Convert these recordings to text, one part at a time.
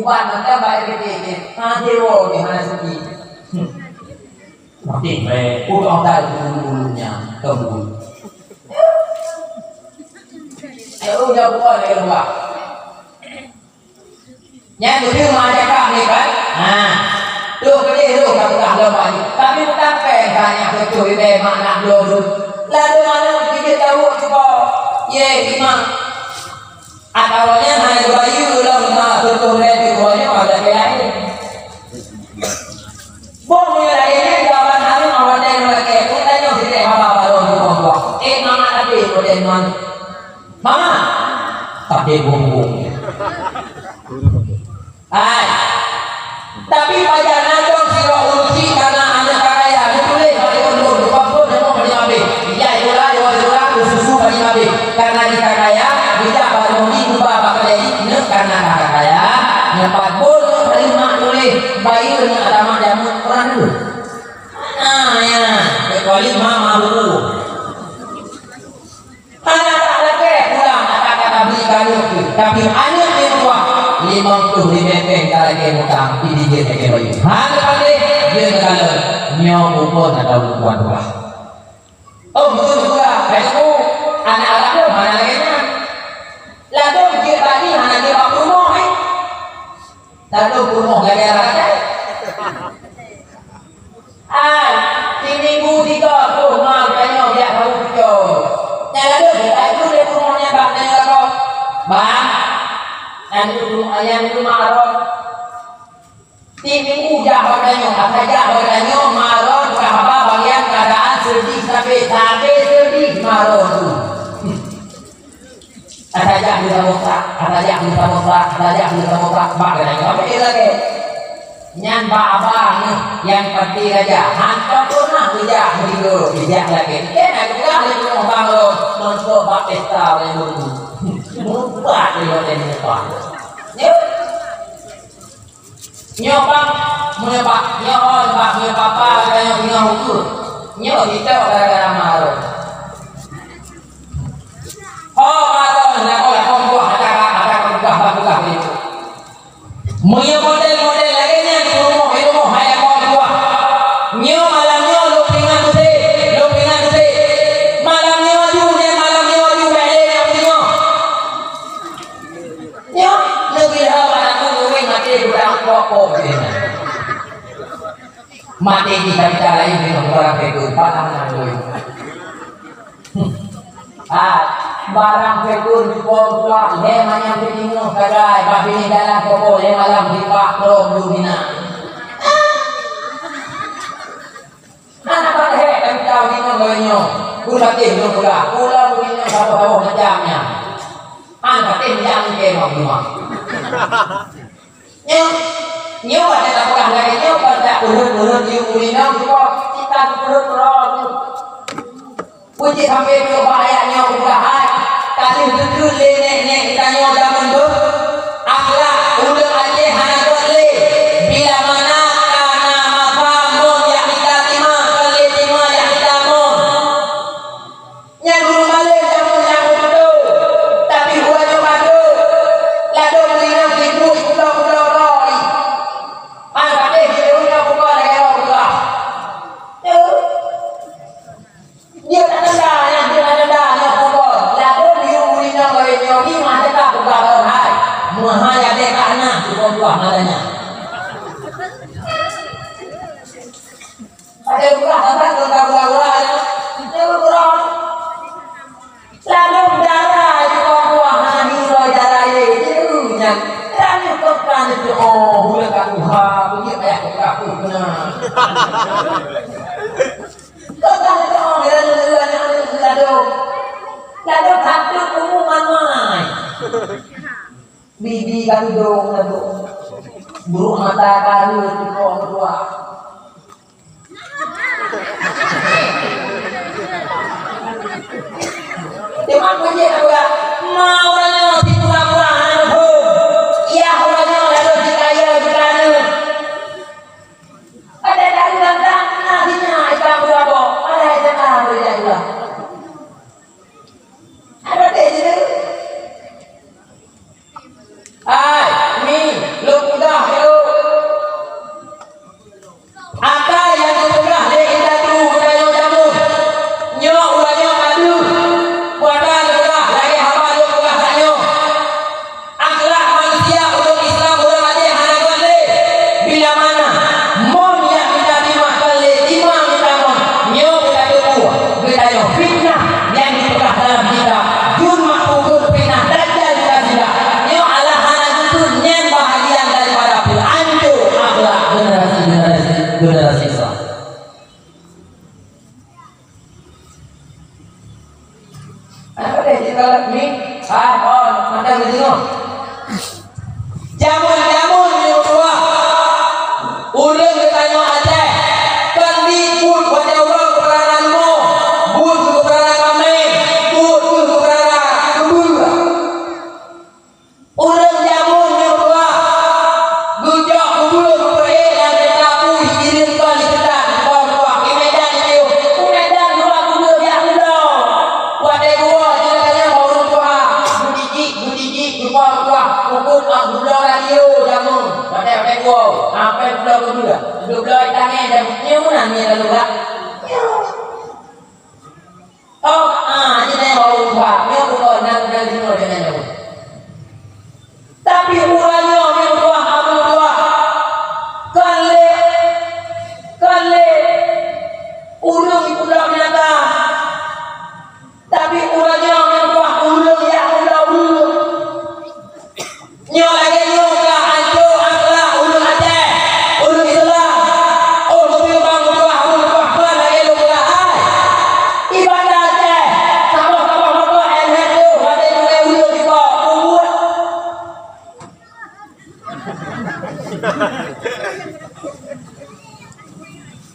uban macam baik kita dewa di mana suci mati udah dari bulunya ke bulu ya udah buat dari luar yang itu masyarakat ni kan tu kali tu kamu dah lama ni tapi bukan banyak betul ini makna dulu lalu mana kita tahu cuba ye imam awalnya hanya bayu lama betul dari awalnya ada kayak bom yang lainnya jawaban hari awalnya mereka kita yang tidak apa-apa loh mama tadi model mama tapi bom tapi pada nadong siro urusi karena anak kaya boleh balik undur dua dan mau beli mabe ya itulah susu beli mabe karena di kaya bisa baru ni ubah bakal jadi karena kaya nyepat bol terima boleh bayi dengan alamat jamu orang dulu ya kecuali mama dulu anak tak lagi pulang kata beli kayu tapi anak di rumah 50 ribu lagi mutang ini dia tak bayu hal pada dia kalau nyawa pun ada bukan buah oh betul juga kamu anak-anak tu mana lagi lalu dia tadi mana dia bawa rumah lalu rumah lagi ada ini tiga rumah banyak dia tahu betul lalu dia itu dia rumahnya bang bang dan itu ayam itu maron TV udah orangnya saja orangnya maron berapa bagian keadaan sedih sampai sedih maron tu saja kita musak bak apa dia lagi nyan abang yang penting aja hantar pernah bijak lagi nak juga lagi bang lo nonton bak pesta lagi buat dia ni apa nyobak papa kayak punya ukur nyok kita gara-gara malu malu nak kau buah ada buah itu punya model lainnya di rumah hayang kau buah nyok malamnya lu pingan tu malamnya maju balik punya nyok lebih awal aku mati budak pokok mati di cara lain dengan orang itu barang barang itu di pokok leman yang bingung kadai babi ni dalam pokok malam di pakrom lumina anak pada kami tahu ni ngoyo pula tim pula begini apa macamnya anak tim yang ke rumah nhiều bạn này là có làm này nhiều bạn đã urut nhiều uli nào thì có kita urut puji sampai ke bahaya nyawa udahan kasih tutur nenek kita nyawa zaman tu akhlak udah aja hana le bila mana kana mafamun yang kita timah kali timah yang kita mon yang dulu balik zaman yang betul tapi gua coba tu lalu beliau ibu pulau dia tak ada pokok lalu diurina oleh nyobi masa tak buka orang mahal ada karena bukan buah nadanya ada buah tak buka dia berkurang lalu darah itu buah hani roy darah itu yang kerana kekan itu boleh kakuha begitu ayah kaku benar lalu takut umuman mai bibi kami dong buruk mata kali itu kedua Memang punya juga mau orangnya di pura-pura iya orangnya lalu dikaya dikanu ada dalam nasinya ikan berapa ada ikan berapa juga ada deh ini lu duduk tangan dan nyaman ni lalu lah. Oh, ini yang baru buat. Yang bukan nak dari semua dengan jauh. Tapi uranya yang buat apa buat? Kale, ulung itu dah binatang. Tapi uranya yang buat ulung ya ulung. Nyo lagi nyo lah hancur akhlak ulung aja. Ulung Islam. Oh, mobil bang buat ulung buat lagi ulung lah. Ibadah aja. Sama-sama apa eleh tu. Ada juga ulung di bawah kubur.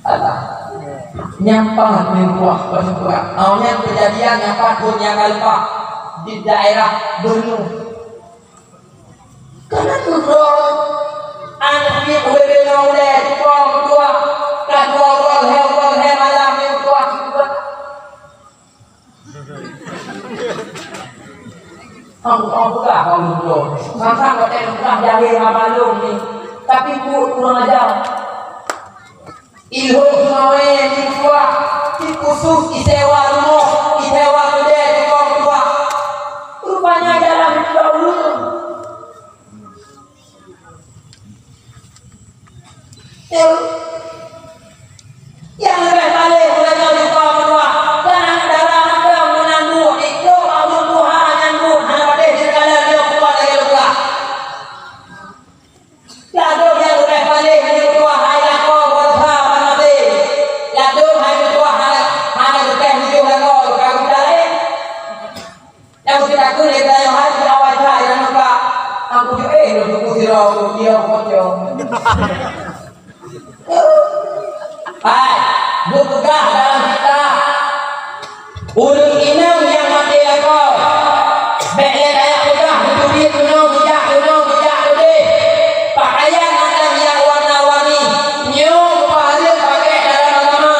Alah. Nyampah membuah berbuah. Awalnya kejadian nyampah pun yang lupa di daerah Borneo. Karena turun anak dia boleh oleh tukang tua kadua orang malam yang tua juga. Ang buka kau dulu. Sampai kau buka jadi amalum ni. Tapi kurang ajar. Ilmu semua ni tua. Khusus isewa rumah, isewa kedai tukang tua. Rupanya dalam dahulu. Yang lebih balik mulanya tukang tua. Jangan darah ada menandu. Itu Allah Tuhan menandu. Hanya pada segala dia kuat lagi lupa. Lalu yang lebih balik hanya tua. Hai lakau bersa mati. Lalu hanya tua. Hanya lebih hujung lakau. Kau balik. Yang kita kulit yang hati awal saya dan lupa. Aku juga lu sirau dia kocok. Hai, berpegah dalam kita. Ulung inang yang mati lakau. Bekle kayak udah berduri tunau bijak deh. Pakaian macam yang warna-warni. Nyo pahala pakai dalam agama.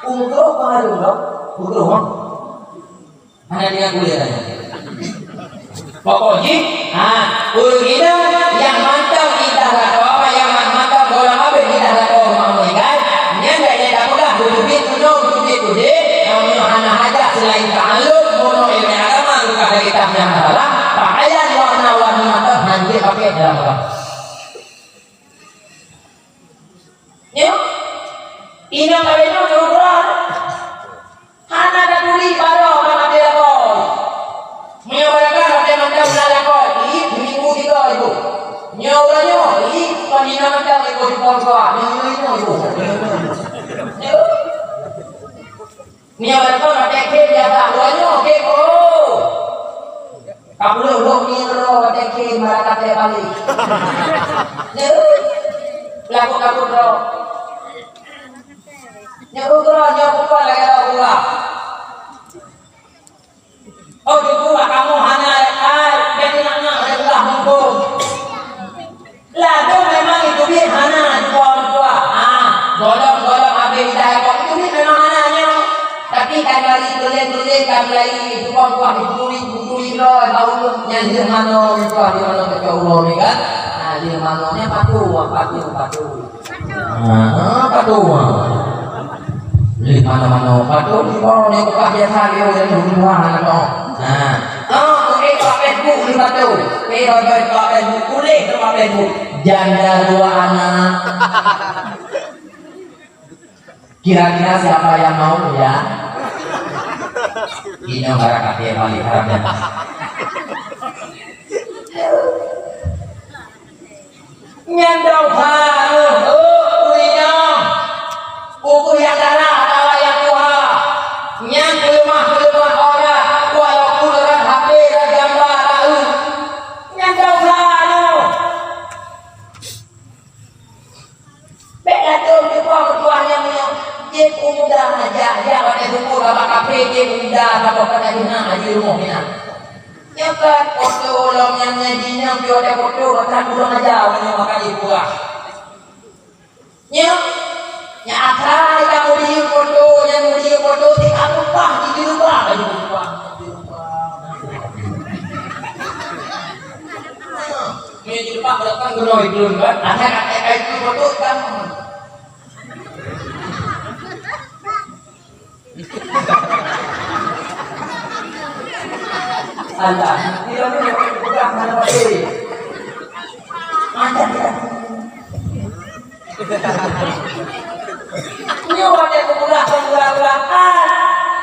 Umroh pahala loh. Umroh. Hanya dengan kuliah aja. Pokoknya, ulung inang yang mantap kita lakau apa yang mantap bola habis kita lakau rumah kan? Duduk tu deh. Kami anak hajat selain ta'aluk, mono ilmu agama, luka dari kitab yang salah. Pakaian warna-warni mata nanti pakai dalam agama. Ya, ini yang kalian berubah. Hana dan tuli baru orang ada lakon. Menyabarkan ada macam lakon. Ini minggu 3 ibu. Nyawanya, ini panina macam ibu di ponsel. Ibu. Nia betul ada kek biasa, luarnya kek oh. Kamu lu ni ro ada kek marah kata balik. Lagu ro. Nyabu lagi ro. Oh itu kamu hanya betul anak ada hukum. Lagu memang itu dia hanya tua. Golong habis dah kok itu memang anaknya. Tapi kan lagi tulis kan lagi tukang kuah tulis loh tahu yang mana kuah di mana ke Allah ni kan. Di mananya patuh. Di mana patuh di bawah ni kuah biasa dia dari rumah anak. Facebook ni patuh. Facebook tulis tempat Facebook janda 2 anak. Kira-kira siapa yang mau ya? Ini barang dia balik harapnya. Nyandau baru, kuliah, buku yang darah adalah yang tua. Nyang kelumah orang, walaupun orang HP dan gambar tahu. Nyandau baru. Beda tu ketuanya dia muda aja ada syukur apa kafe dia muda apa kata dina aja rumah dina ya kan foto ulang yang nyadinya bio ada foto kata kurang aja ini makan ibu lah nya akal kamu di foto yang di foto di apa di rumah aja Ini lupa berdatang geroi belum kan? Anak-anak itu betul kan? Allah, dia ni bukan mana boleh. Ada dia. Ini orang yang berbulan-bulan.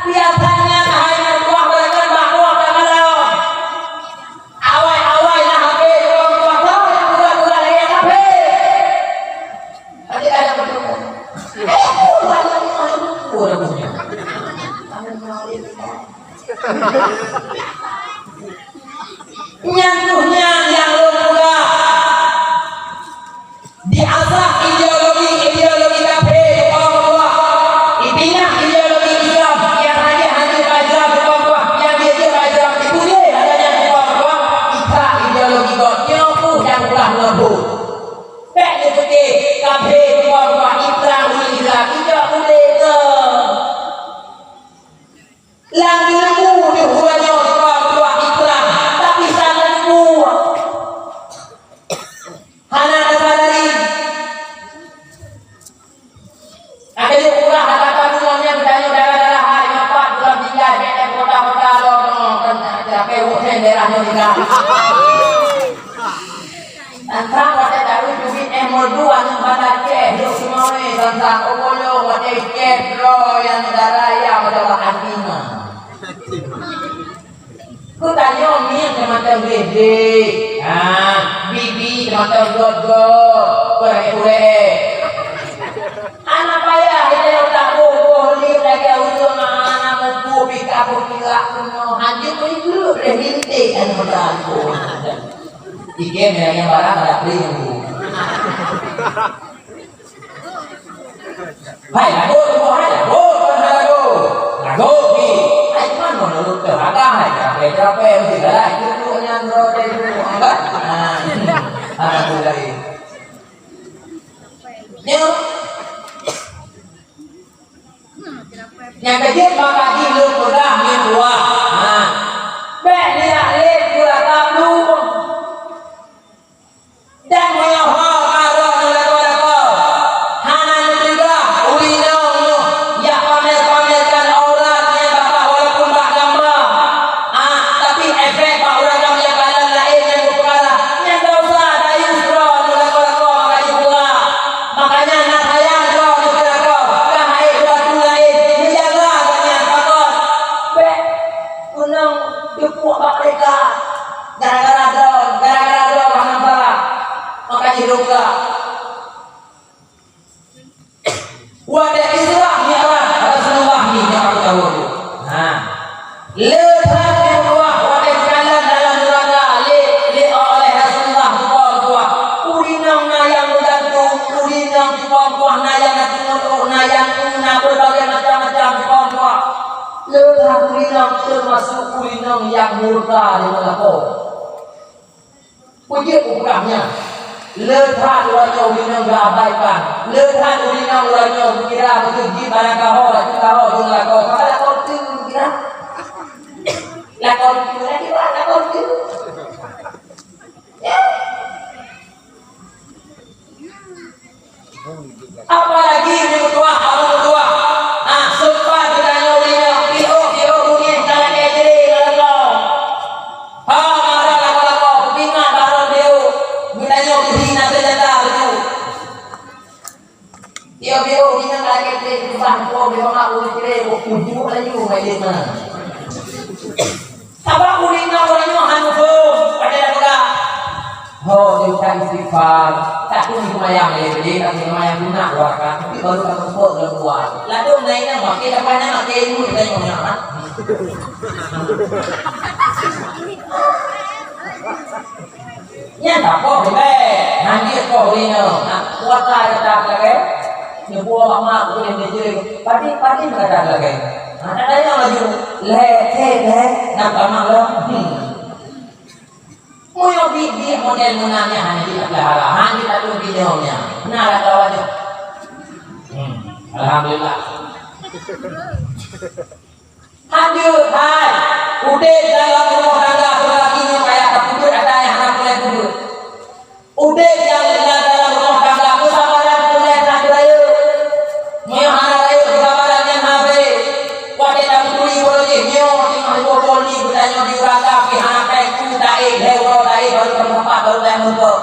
Biasanya hanya buah belajar bahwa kalau awal-awal nak habis orang tua yang bulan-bulan lagi yang habis. Ada betul. Orang punya. Nyantuhnya yang lupa diasah ideologi kafir orang tua, dipindah ideologi Islam yang hanya Islam orang tua, yang dia Islam itu dia adanya orang tua, kita ideologi godnya pun yang telah lembu. Tak seperti kafir orang tua Islam tidak boleh ke. Lang ilmu di huwanya orang tua Islam, tapi sangat kuat. Hana sadari. Ada yang kurang kata semuanya bertanya darah-darah hari empat bulan tinggal di kota-kota lono dan PUN daerahnya tinggal. Tentang wajah tahu duit M2 yang pada cek yuk semua ni tentang okolo wajah cek lo yang darah yang adalah antima. Ku tanya ni macam gede, bibi macam gogo, pura-pura. Anak payah itu tak boleh lagi untuk anak mupu pika pukila semua. Hanya pun itu berhenti anak berlaku. Ike yang barang ada beli yang bu. Hai lagu, lagu ni. Menurut keadaan hai capek mesti dah itu nyandro itu angkat anak mulai yang kecil bagi lu sudah tua bek dia lek pula kablu dan meyoho karo nolak-nolak hana juga ulino ya pamer-pamerkan auratnya bapak walaupun bak gambar tapi efek pak orang yang kanan lain yang berperkara yang tak usah ada yusro nolak-nolak makanya pula makanya nak sayang kau nolak kau kahai batu lain menjaga banyak takut bek unang dipuk bak mereka gara-gara do salah makanya luka wadah Islam ni Allah Rasulullah ni yang aku tahu letak di bawah wadah kanan dalam neraka le oleh Rasulullah tua urinang nayang gantung urinang tua nayang gantung nayang berbagai macam-macam tua letak urinang termasuk urinang yang murka di neraka puji ukurahnya letak urinang urinang berabaikan letak urinang urinang kira begitu barang kau di neraka kalau kau kira lakon tu apalagi yang kedua sempat bertanya urinang bio bunyi dalam kejeri lakon marah lakon pingat baru dia bertanya kesina senjata betul bio urinang dalam kejeri kubah kau bio nak urinang ujuk lagi main mana sabak urinang orangnya hanfum pada laga dia ucap istighfar tak pun lumayan jadi tapi lumayan guna keluarkan tapi baru tak sempat dalam buat lalu naiknya makin depannya makin ilmu kita yang mana nya tak kok nanti kok urinang kuat tak lagi nyebuah mak boleh menjadi pati berada lagi ada yang lagi nak amal lo Moyo bibi model munanya hanya tidak berhala, hanya tidak ada videonya. Benar atau wajib? Alhamdulillah. Lanjut, hai. Udah dalam rumah tangga lagi kayak tak putut ada yang anak mulai putut. lupa.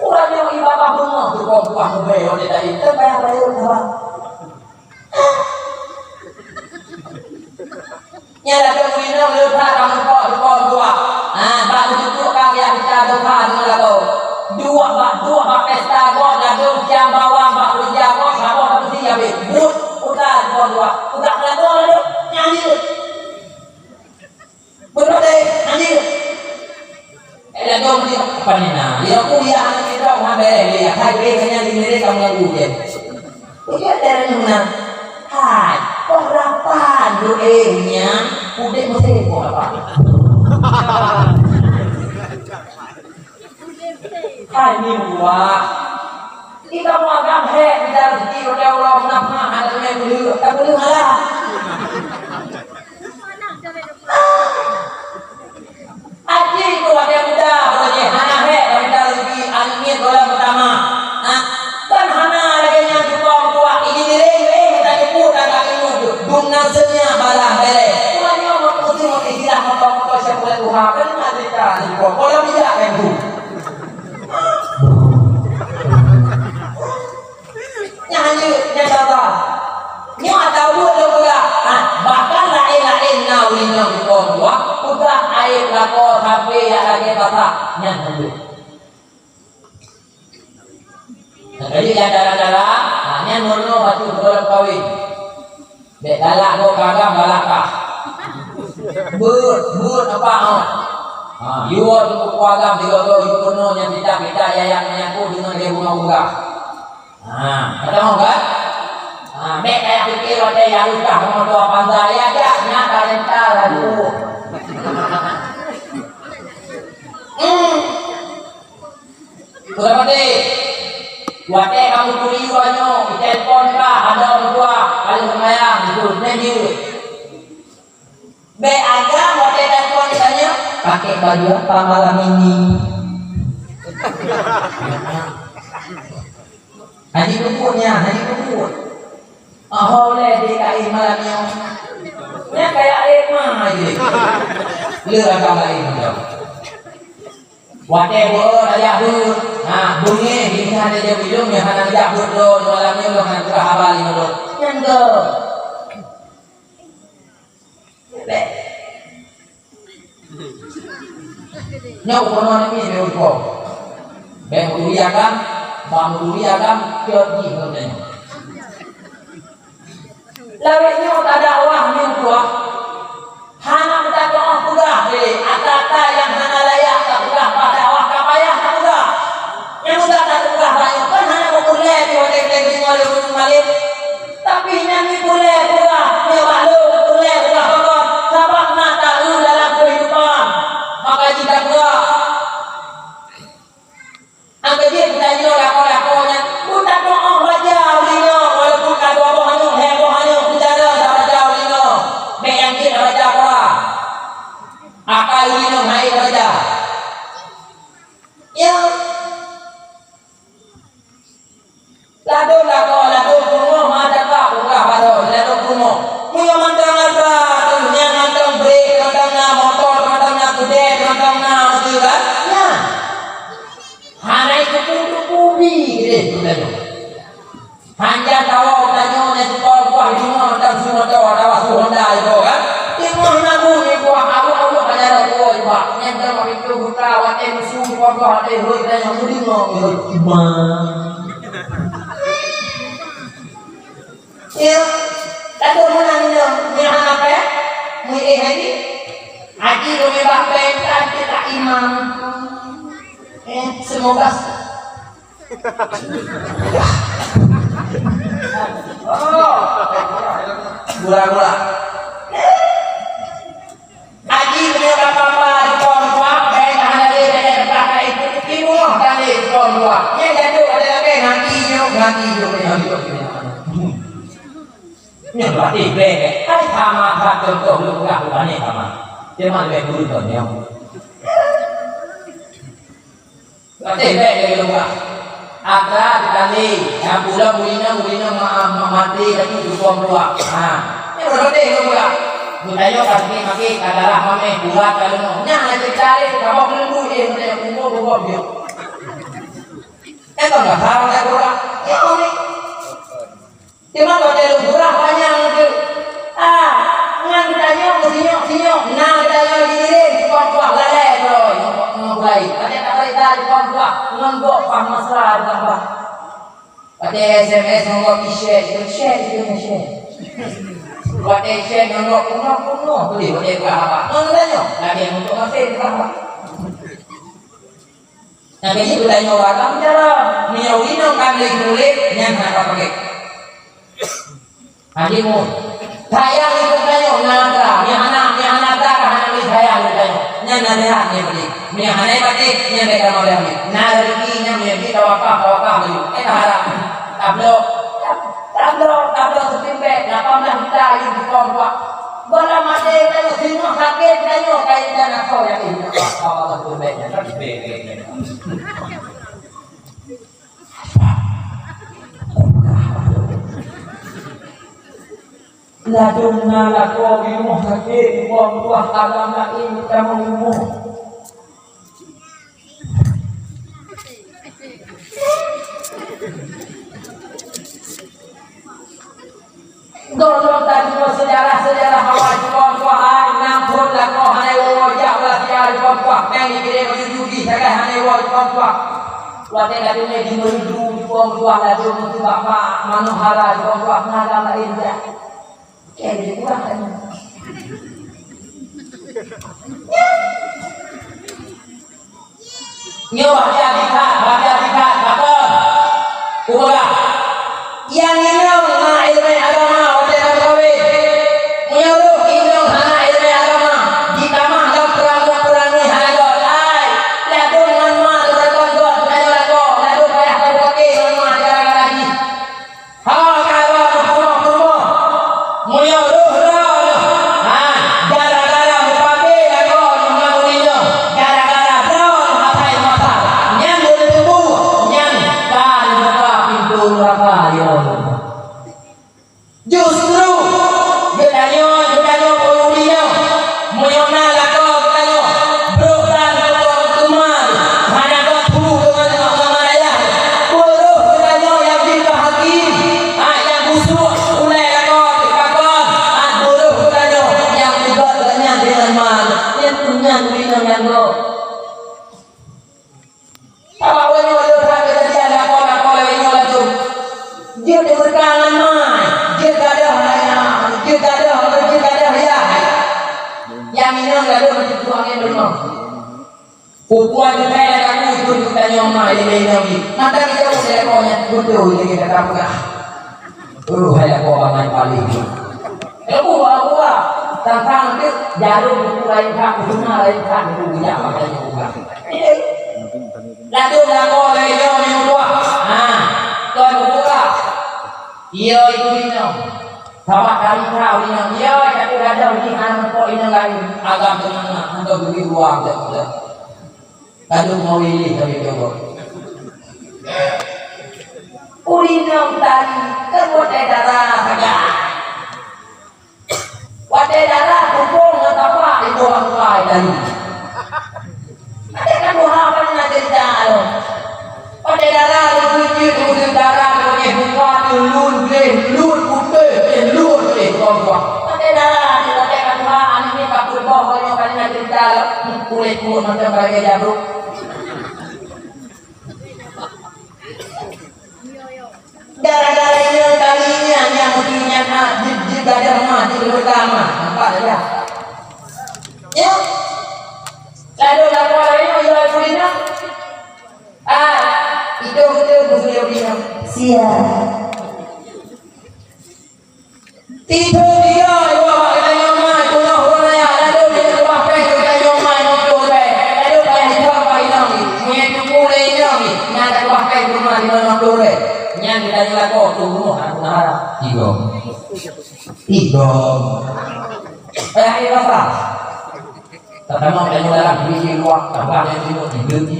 Orang yang ibadah rumah tu kau buah mobil dia tadi. Terbayar-bayar kawan. Nyala tu minum lepas kamu kau dua. Bak duduk kau yang kita doa dengan kau. Dua pesta kau dah duduk jam bawah bak kerja kau sama tak mesti habis. Udah kau dua. Udah lagu lalu nyanyi. Berdoa nyanyi. Lagu mesti apa ni nak? Dia kuliah ni kita orang beres. Hai beresnya di sini kamu lagu je. Dia ada mana? Hai, perapan doanya. Udah mesti kau apa? Hai ni buah. Ika mau agam hek di dalam rezeki oleh Allah menapa ada yang boleh tak boleh malah. Aji tu ada muda boleh hana hek di dalam rezeki angin bola pertama. Kan hana lagi yang tukang tua ini nilai tak cukup dan tak cukup. Dunasnya balah bere. Tuanya mau istilah motor siapa boleh Tuhan kan ada cara. Bola bijak kan tu. Nyanyi nyata nyo atau dulu juga bahkan lain-lain naulin yang dikondua udah air lako sampai yang lagi kata nyanyi jadi yang dalam-dalam hanya nono batu dalam kawin dek galak go kagam balakah but apa yuwa untuk kuagam digogo yukuno yang kita yang nyaku dengan dia bunga-bunga. Ada mau kan? Mek kayak pikir ada yang udah mau doa pantai aja nyata rental lalu. Sudah pasti. Wate kamu tuli wanyo, telepon kah ada orang tua kali semayang itu nanti. Be aja wate telepon ditanya pakai baju apa malam ini. Haji kumpulnya, haji kumpul. Oleh DKI malamnya. Nya kayak air mah aja. Leuh agak lain dia. Wate beueur aya heur. Bunyi di hana dia bilung ya hana dia heur do malamnya lo hana teu habali do. Nyanggo. Nyok kono ni be uko. Be uliakan bang agam pergi kemudian. Lawetnya tak dakwah mintuah. Hana minta doa kudah deh. Atata yang hana layak tak kudah pada dakwah kapayah tak kudah. Yang kudah tak kudah banyak kan hana mau boleh di wadah lagi oleh malik. Tapi nyanyi boleh kudah. Ya malu boleh kudah pokok. Sabak nak tahu dalam kehidupan. Maka jika kudah. Angkat dia kita nyo lako-lakonya buta doa baca ulino walaupun kado apa hanu hebo hanu bicara baca ulino be yang kita baca apa akal ulino hai baca ya lado kumo mata ka buka bado lado kumo muyo mantang apa tunya mantang brake mantang na motor mantang na kude mantang na mobil kan ya hanai kubi gede betul. Hanya tahu tanya nanti kalau buah di mana dan semua tahu ada wasu Honda itu kan. Timur nabu ni buah awu hanya ada buah juga. Yang dah makin tu buka wate musuh buah ada hoi dan yang mudi mau iman. Ya, tahu mana ni apa ya? Mui hari. Haji demi bapak kita imam. Semoga gula-gula Haji punya apa-apa di pohon tua kayak ada dia berkata itu ibu tadi di pohon tua yang jatuh ada lagi nanti hijau ini berarti blek hai sama contoh lu bukan ini sama cuma lebih dulu tuh berarti blek dari luar Agra ditali, yang mulina mati lagi di bawah dua. Ini berarti itu pula. Budaya kasih maki kadalah mame buat kalau nya nanti cari kamu belum boleh dia umur bawa dia. Itu enggak haram ya kurang. Itu nih. Cuma kalau dia kurang banyak itu. Nang kita nyok, nang kita nyok gini, kuat lele bro, mulai. Ada kata kuat, nggak paham masalah tambah. Ada SMS nggak share, itu share. Ada share nggak kuno, beli berapa? Nggak tanya, lagi untuk ngasih berapa? Nah jadi bertanya orang cara menyawin kami kulit yang apa pakai? Adimu. Sayang itu kayo natra, ni anak tak kahana ni sayang itu kayo. Nya narihan ni beli, ni hanai balik nya mereka mau ambil. Nariki nya mereka kawaka beli. Harap, tablo sepimpe, 18 juta yang dikompak. Bola mati kayo semua sakit kayo dan aku yang ini. Kawaka sepimpe nya sepimpe. Ladungna lako bimuh sakit buang buah agama ini kamu umuh. Dulu tadi sejarah awal buang buahan nampun lako hanai wajah belasya buang buah yang dikira berjudi sakai hanai wajah buang buah. Wate ladungnya dimerudu buang buah ladung itu bapak manuhara buang buah agama ini. Jadi kurang kan? Nyoba dikat, apa? Ubah. Yang ini na ilmu agama, hotel kawe. Nyuruh ini hana ilmu agama. Di kamar dalam perang ni hana god. Ladung manma terkon god, ladung payah terpakai manma gara-gara ni. Gara-gara bupati lagu yang mengulinya, gara-gara drone matai matal, yang boleh tumbuh, yang kan buka pintu neraka yo. Justru judanyo pengulinya, muyona lagu judanyo, berulang betul tuman, hanya batu dengan ayah, buruh judanyo yang dibahagia, yang busuk ulai lagu dikakon, buruh judanyo yang dibuat dengan mal, yang punya dunia yang lo. Apa boleh walau tak ada dia lagu ini lagu, dia berkangan mai, dia tak ada ya. Yang ini lalu macam tuangnya belum. Pupuan kita yang kamu itu kita nyomai ini lagi. Nanti kita boleh konya betul ini kita kamu dah. Hai aku bangan paling. Aku tentang itu jarum itu lain kan, bunga lain kan itu punya makanya juga. Lalu lagu leyo ni dua. Tuan buka. Iya itu minum. Sama kali kau minum. Iya tapi ada di anak kau ini lain agam dengan untuk beli uang saja. Lalu mau ini kami coba. Urinam tadi terbuat darah saja. Wadah darah kumpul apa itu apa tadi. Ada kan apa yang cerita lo? Wadah darah lucu darah boleh buka lun putih buah. Wadah darah kita kan Tuhan ini kapur boh banyak kali cerita lo. Kulit macam bagai jarum. Gara-gara ini kali ini hanya mungkinnya jika ada mati bersama, nampak saja. Ya, lalu ini jual kulina. Itu musuh dia. Siap. Tipu dia, bawa kita nyomai, kuno huraya, lalu dia pakai kita nyomai, lalu bayar hitam payah ni, punya mulai ni, nyata pakai rumah di mana dulu. Yang kita nyala kok tunggu aku harap tiga. Ini apa? Pertama kita nyala di luar, tambah yang itu di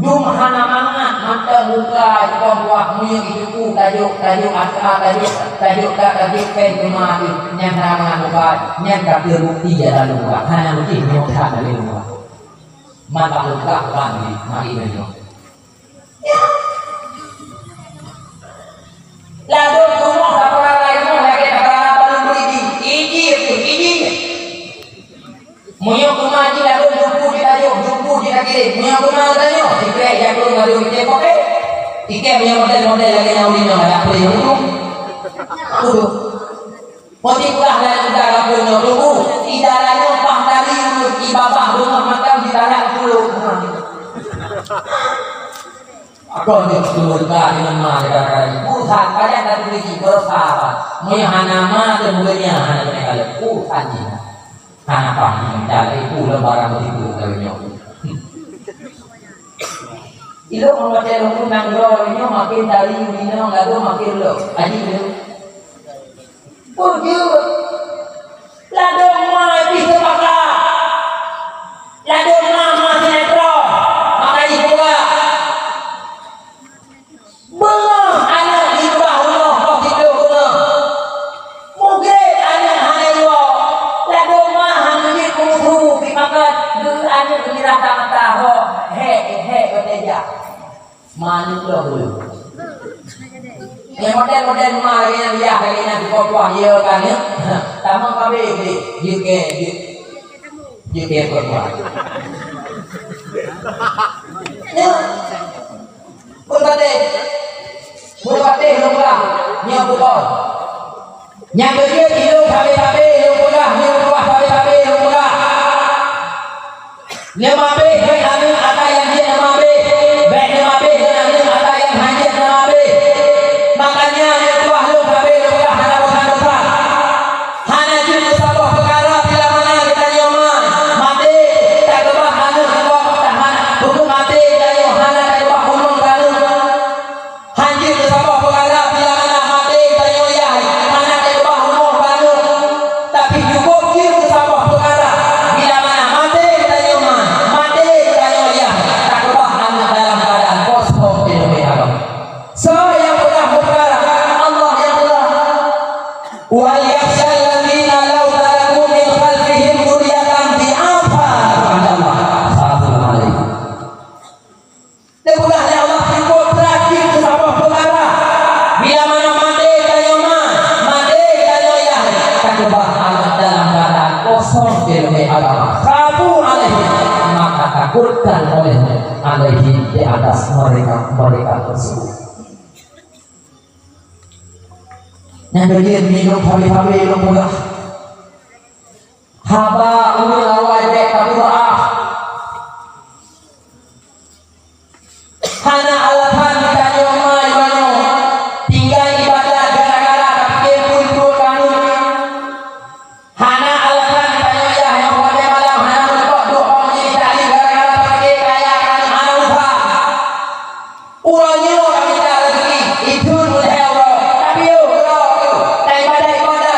Dum hana mangat hantar buka jom buah munyuk itu tajuk pen rumah yang nama buka yang kata bukti jalan lupa hanya mungkin nyokap dari lupa mata luka kan di mari beliau lalu rumah kapal lain lagi negara belum beri ini munyuk rumah ini lalu jumpu kita kirim munyuk rumah tanya tiket yang belum ada tiket kopi tiket punya model-model lagi yang udah ada beli itu motif lah dan udara punya tunggu idaranya pah dari ibadah rumah makan di tanah dulu aku ni turun ke mana kata bukan pada tadi beli bersahabat munyahana dan mulia hana mereka bukan ni hana paham dari pulau barang itu dari itu orang macam lu nang lo makin dari bina lalu makin lo aji tu puju lalu mai bisa pakai lalu mama sinetron makai pula belum anak di bawah kau tidur belum mungkin anak hanya dua lalu mah hanya kudu dimakan dulu anak kira tahu bekerja mana dulu yang model-model rumah lagi yang biar lagi yang dikuah ya kan ya tamang kami UK berbuat ya pun kata lupa yang bukan yang kerja hidup tapi lupa yang buah tapi lupa lima B anu ada yang dia nama B lima B anu ada yang hanya nama B makanya yang buah lu KB lupa hana dosa hana juga sabah perkara bila mana kita nyoman mati tak kebah anu kebah tahan hukum mati dan hana tak kebah hukum kalu hanjir sabah perkara bila mana mati kita nyoyah hana tak kebah hukum kalu tapi cukup jir sabah perkara bila mana mati kita nyoman takutkan olehnya alaihi di atas mereka tersebut. Yang berjaya minum hari-hari mudah. Haba umil awal dek tapi doa. Hana alasan kita nyomai banyo tinggal ibadah gara-gara tapi pun kami. Hana alasan kita nyoyah yang pada malam hana berkok doa menjadi tali gara-gara pakai kaya kan hana lupa. Ulangnya kami tak rezeki itu mudah Allah tapi yo ibadah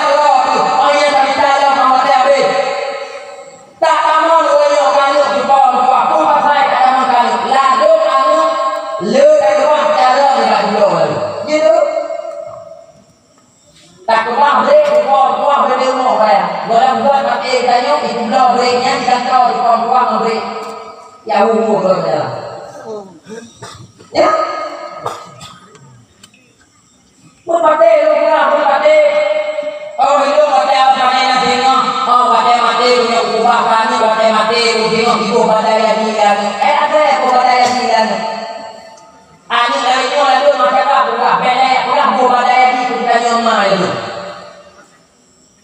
orang yang kami tak dalam amat habis. Tak kamu ulangnya kami jumpa aku pasal tak kamu kami lalu anu lu tak kebah cara dekat dulu gitu. Tak kebah break buah benda rumah bayar. Golong buat pakai tanya itu belah breaknya di kantor di buah break. Ya umur dah. Ya. Pun pakai lu pun pakai. Oh itu pakai apa ni nak tengok. Oh pakai mati punya ubah kami pakai mati tengok ibu badai yang hilang. Ada aku badai yang hilang. Ani dari itu lalu masyarakat buka bedai pulang bu badai di kita nyoma itu.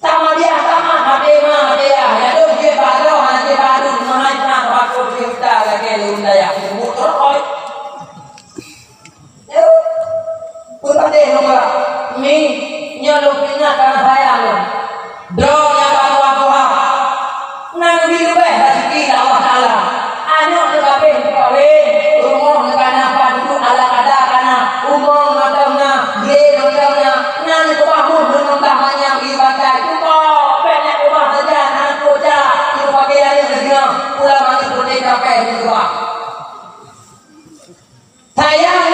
Sama dia sama hati dia. Lalu dia baru nanti baru mahasiswa waktu kita lagi lunda ya. Muter oi. Ya. Pun ada nomor mi nyoloknya karena saya lo. Draw yang baru aku nang biru rezeki Allah Taala. Anak lebih kawin umur kana apa dulu ala ada kana umur matangna dia matangna nan ko bahmu belum tahannya ibadah cuba banyak rumah saja nan koja itu pakaian yang segala ulama itu tidak pakai juga. Saya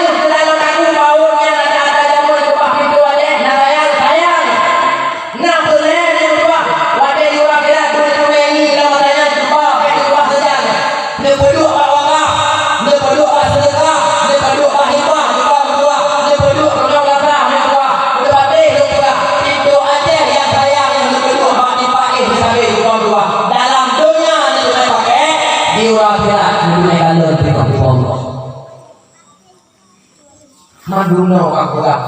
Manduno aku lah.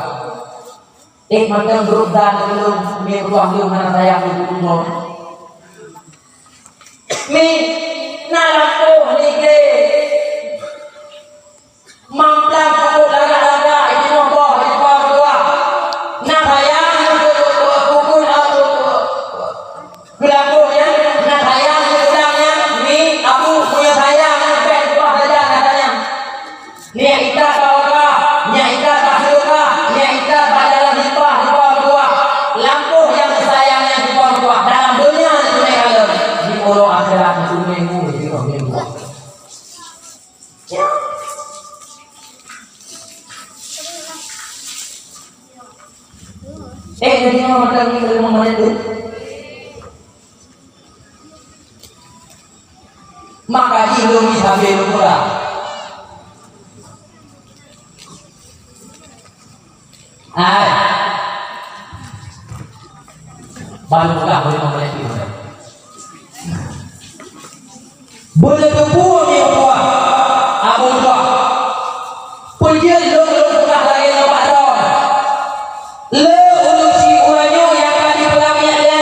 Macam berudan belum mingguan belum mana saya belum. Mi nalaku ni ke. Mamplang aku laga-laga itu nombor itu dua. Nak saya pukul gelagonya, nak saya udangnya. Mi aku punya saya sampai dua saja katanya. Ni kita tahu lah, ni kita tahu lah, ni kita pada di bawah lampu yang sayangnya di bawah dalam dunia itu kalau di pulau akhirat itu minggu di minggu. Jadi orang makan ni kalau mana tu, maka belum bisa belum pula. Baru pula boleh memulai itu. Boleh berbuah ni buah, abu buah. Pujian long pula lagi lepas dah. Le ulusi ulanyo yang kali pelamnya dia.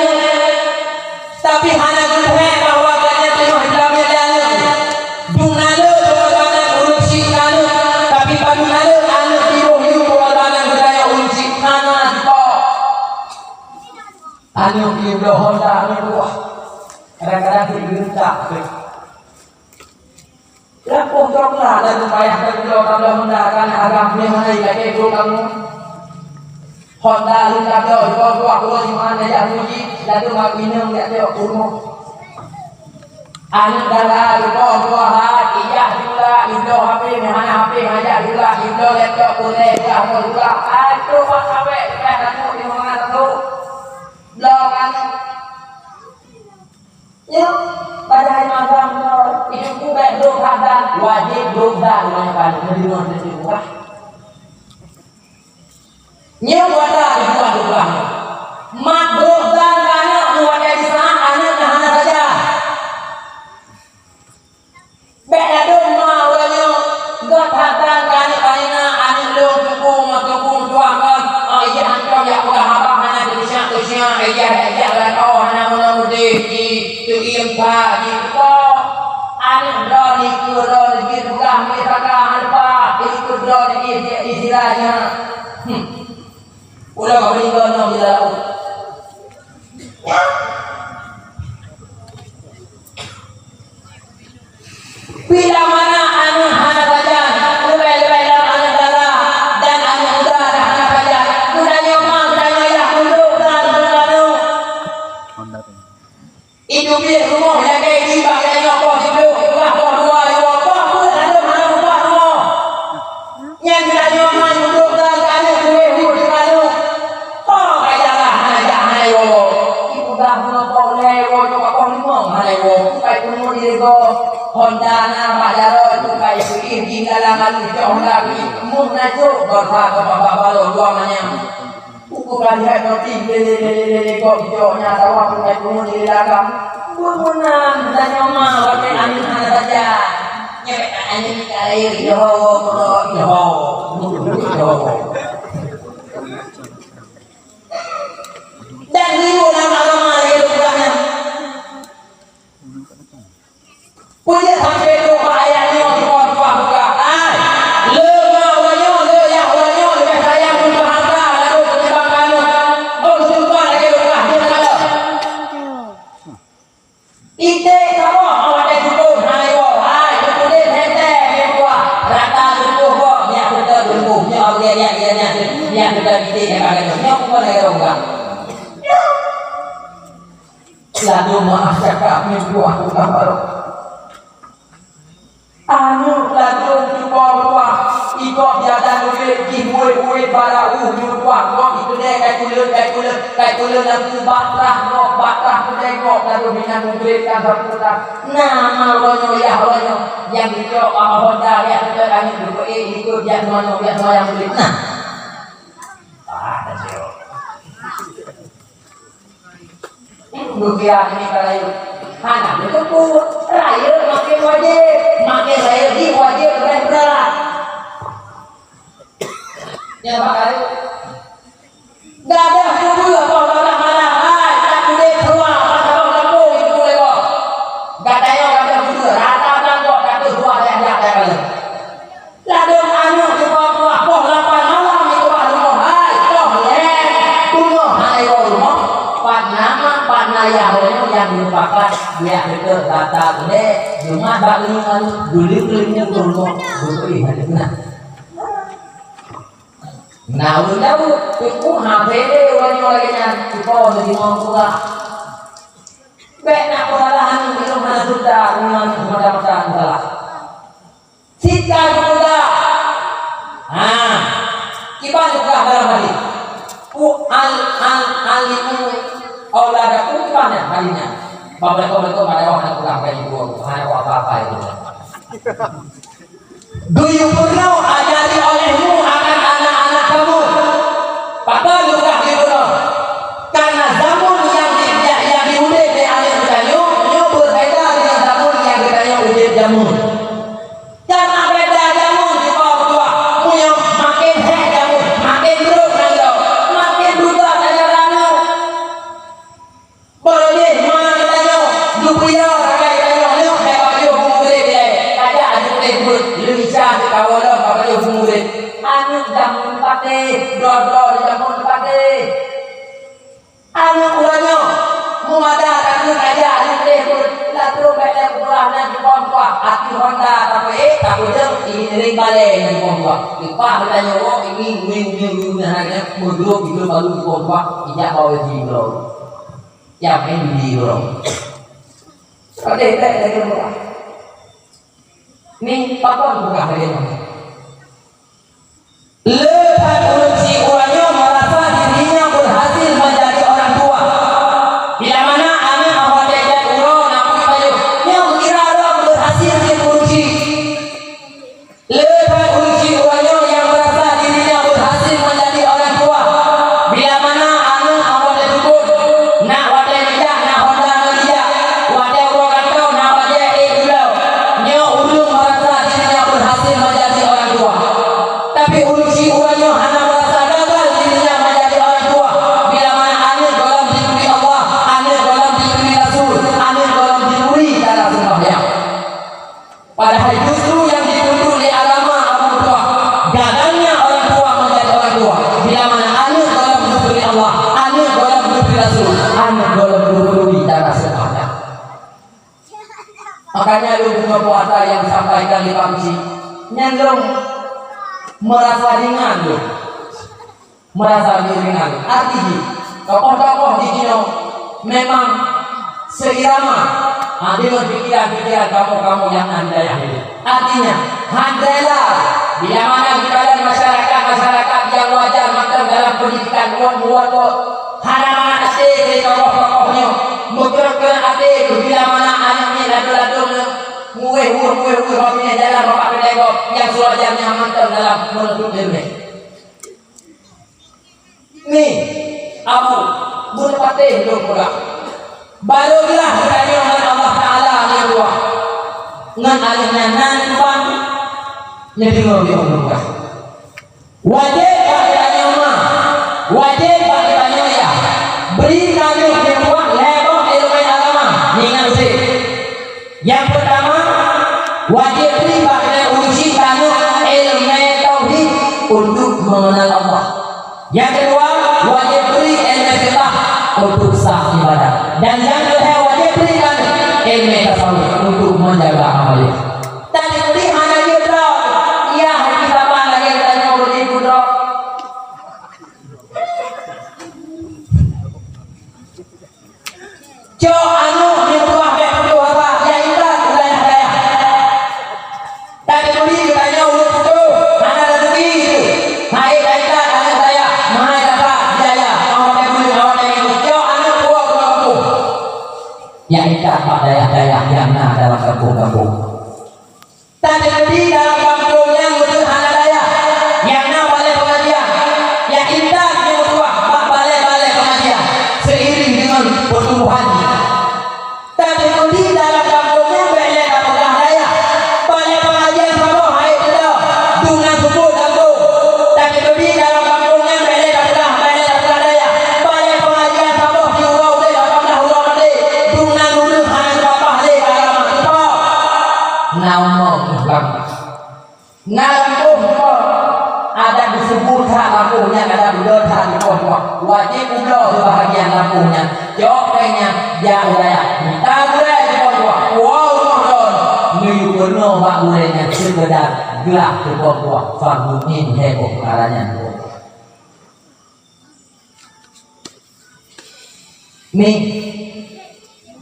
Tapi hanya guna bahawa kanya tengok pelamnya dia. Dunalo bahawa ulusi kanu, tapi pada dunalo anu tiru hiu bahawa budaya ulusi kana dipo. Anu hiu Honda anu buah. Kadang-kadang diminta. Lakukan teranglah dan membayarkan beliau kalau Honda kan agak memang lagi itu kamu. Honda luka jauh dua puluh lima aja puji lalu mak minum dia tengok kurma. Anak darah dua hat ijah juga indo HP mana HP aja juga indo laptop boleh juga. Itu mak sampai dekat kamu di mana tahu. Belum kan. Ya, pada malam hidupku baik berubah wajib berubah dengan lebih berubah. Nyawa dah berubah. Mak berubah kerana buat dari sana anak hana saja. Baik ada rumah orangnya gak hatan kerana anak lu kekung tuangkan. Ia hantar yang udah habang hana tulisnya ia lah kau hana mula-mula tu impa itu anak drone itu drone gitu kah misalkan apa itu drone istilahnya ulah kau beri kau nak bila bila mana anak hana saja lebih dalam anak darah dan anak muda hana saja sudah nyomang sudah ayah duduk dan itu biar rumah yang kayak ini bagai nyokok itu lah dua apa pun ada mana rumah yang kita nyokok duduk dan ada kue di mana oh kayalah hanya yo ibu dah nyokok lewo nyokok lima lewo kayak punya diri go Honda nama jaro itu kayak sih tinggalan lalu Honda mun najuk berapa bawa dua namanya bukan lihat nanti lele kok hijaunya tahu aku kayak punya di dalam bukan dan nyoma pakai angin mana saja nyampe angin air yo dan ribu nama-nama itu bukannya punya sampai rumah ayahnya buka ite kamu awak dah cukup hai wo hai cukup deh tete buah rata cukup wo dia kita cukup dia kita gitu ya kagak dia pun ada orang lalu masyarakat ni buah tukang baru anu lalu cukup buah ikut biasa uwe para buah itu deh kayak kulit lalu batrah tengok lalu minat memberikan berputar nama Allah yang itu Honda yang kita angin dulu itu dia semua yang beli nah ada sih dunia ini kalau anak itu pun raya makin wajib di wajib berat Yang bakal gak ada kudu apa orang mana tak kudu keluar pasal kampung itu lewat. Gak ada yang ada kudu rata kok kata dua yang ada kali. Lalu anu di bawah poh 8 malam itu baru hai poh rumah hai rumah panaya yang dilupakan dia itu data gede cuma balik guling-gulingnya rumah beli hadisnya. Nah udah itu HP deh orang nya kita jadi mau pula. Benak peralahan itu mana sudah dengan macam-macam salah. Sita juga. Nah, kita juga dalam hal ini. Alimu auladaku gimana halinya? Bapak-bapak pada orang pulang ke ibu, hanya apa-apa itu. Do you know ajari olehmu akan anak-anak kamu? Papa juga gitu. Karena zaman yang diudah di alim bertanya, berbeda dengan zaman yang bertanya udah jamun. Karena beda jamun di bawah punya makin jamun, makin buruk nanti, makin duda tanya ranu. Boleh mana tanya, dunia rakyat tanya, lu hebat yo murid dia, ada adik lebih cantik kawal apa yo murid. Anu jamun pakai, dodol jamun pakai. Anu ulangnya, mumada anu aja anu deh, lalu bela pulang di bawah hati Honda tapi dia ini ring balik di bawah. Kita bertanya oh ini hanya mundur gitu baru di bawah, tidak bawa di bawah. Yang ini di bawah. Oke, kita lagi bawah. Ini papa buka hari ini. Lepas urusi ulangnya merasa dirinya berhasil menjadi orang tua. Bila mana anak awak dekat urang nak payu, yang kira orang berhasil dia urusi. Lepas urusi ulangnya yang merasa dirinya berhasil menjadi orang tua. Bila mana anak awak dekat nak wadah tidak nak honda tidak, wadah orang kau nak wadah pulau. Nya ulung merasa dirinya berhasil menjadi orang tua. Tapi urusi ulangnya hanya merasa gagal dirinya menjadi orang tua. Bila mana anak dalam diberi Allah, anak dalam diberi Rasul, anak dalam diberi dalam sembahyang. Padahal justru yang dituntut di agama orang tua, gagalnya orang tua menjadi orang tua. Bila mana anak dalam diberi Allah, anak dalam diberi Rasul, anak dalam diberi dalam sembahyang. Makanya lu bunga puasa yang disampaikan di Pamsi, nyandung merasa ringan loh, merasa ringan. Artinya tokoh-tokoh di sini memang seirama dengan pikiran-pikiran kamu yang anda yang ini. Artinya handailah bila mana kalian masyarakat yang wajar makan dalam pendidikan buat hana-hana asyik tokoh-tokohnya menggerakkan adik bila mana anaknya ladu-ladu mueh hobinya dalam bapak penegok yang sewajarnya mantan dalam menuntut ilmu. Ni Abu boleh patih hidup pula. Barulah bertanya dengan Allah Taala yang dua. Ngan alihnya nanpan jadi ngopi umurkan. Wajib bertanya mah, wajib bertanya ya. Beri kami buat lebar ilmu agama. Ingat sih. Yang pertama wajib beri pada uji kamu ilmu tauhid untuk mengenal Allah. Yang kedua wajib beri ilmu fiqh untuk sah ibadah. Dan yang ketiga wajib beri ilmu tasawuf untuk menjaga amalan. Tadi beri mana dia bro? Ya hati sama lagi tanya beri bro. Jo anu ni buah betul apa? Ya itu lain saya. Tadi beri tanya betul. Mana rezeki itu? Hai kita tanya saya. Mahal apa? Jaya. Awak beri jo anu buah kamu. Ya itu apa daya-daya yang ada dalam kampung-kampung. Tadi beri dalam kampung yang betul hana daya. Yang nak balik pengajian. Ya indah yang betul balik pengajian. Seiring dengan pertumbuhannya. Tapi di dalam kampungnya banyak pegang daya. Banyak pengajian kamu hai itu dengan kubur kampung. Tapi di dalam buka lampunya kada budak tadi pokok wajib udah bahagian lampunya joknya ya udah tak boleh pokok wow don ni kuno bak bolehnya sekedar gelap pokok farduin heboh caranya nih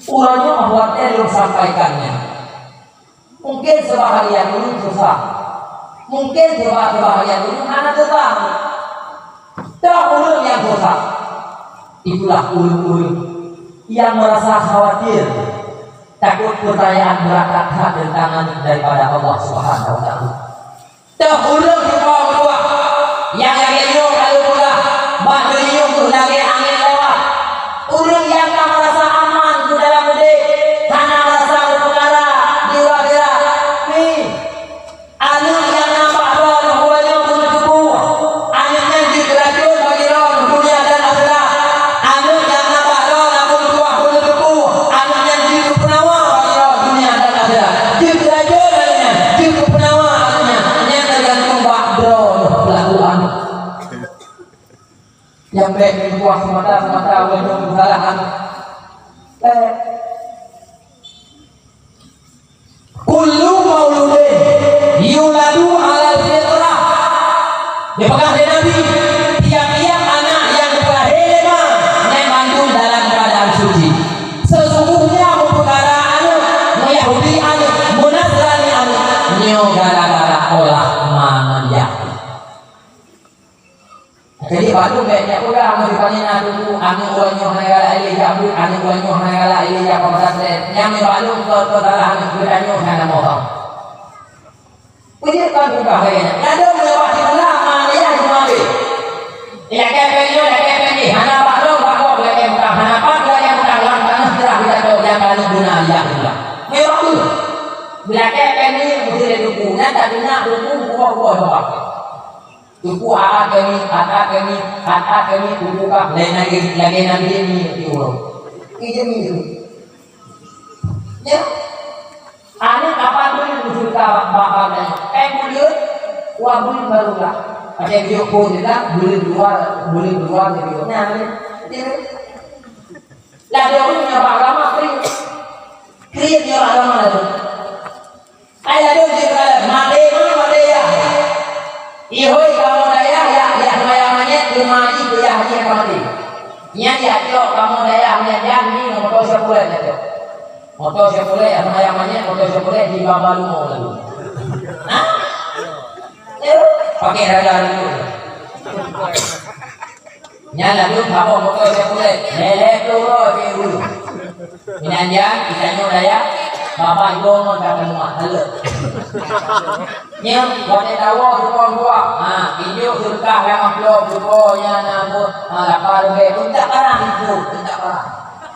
urangnya ahwatnya belum sampaikannya mungkin sebahagian dulu susah mungkin sebahagian dulu anak tetap tak ulun yang susah itulah ulun-ulun yang merasa khawatir takut pertanyaan berangkat hak dan tangan daripada Allah Subhanahu wa taala tak ulun semua yang lagi hidup kalau pula bak beliau tu lagi angin lewat ulun yang tak merasa aman di dalam mudik karena merasa berperkara di akhirat ni anu yang nampak roh huwanya pun tubuh anu yang dikerajun bagi roh dunia dan akhirat anu yang nampak roh pun tubuh anu yang dipenawa bagi roh dunia dan akhirat dikerajun baginya dipenawa anunya yang tergantung bak roh pelakuan yang baik di buah semata untuk kesalahan kullu mauludin yuladu ala fitrah dipegang oleh Nabi tiap-tiap anak yang dilahirkan mengandung dalam keadaan suci sesungguhnya perkara anu Yahudi anu Nasrani anu nyo gara-gara olah mandiah. Jadi baru banyak orang mengatakan aku anu wanyo hangala ile jabu anu wanyo hangala ile jabu pasal yang baru ke dalam kedanyo hana mohon. Punya kan bahayanya. Ada melewati ulama ya jumabe. Ya kepenyo hana baru bakok lagi bukan hana pada yang bukan tanah cerah kita tahu yang paling guna ya pula. Mewah tu. Bila kepenyo mesti dukungan tak guna dukung buah-buah bapak. Tuku kami tuku kah lain lagi nanti ni diurut. Ijin itu. Ya. Anak kapan pun bercerita bakal dan bulir, bulir barulah. Ada video pun kita bulir dua jadi nyaman. Lah dia punya agama kriat dia agama itu. Ayah dia juga mati ya. Ihoi kamu daya ya namanya rumah itu ya hanya mati. Nya ya kamu daya hanya ni motor sepuluh itu. Motor sepuluh ya namanya motor sepuluh di bawah rumah lalu. Nah, pakai radar dulu. Nya lalu kamu motor sepuluh lelek dulu. Ini aja kita daya. Bapak ibu mau datang rumah halut. Nya boleh tahu dua. Video surkah yang upload videonya namu lapar be tidak parah itu, tidak parah.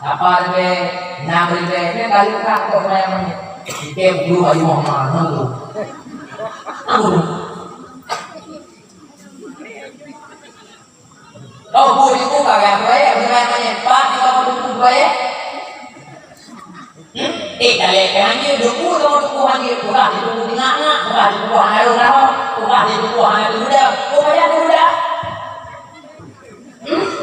Lapar be 6 be ni kali kah kau yang ni. Kita dulu ayu Muhammad dulu. Oh, bu itu kagak baik, gimana Pak? Kita perlu baik. Kali kanji duku tukuhan di kurah di tuku tingana, kurah di tuku hana rumah, kurah di tuku hana duda, kurah duda.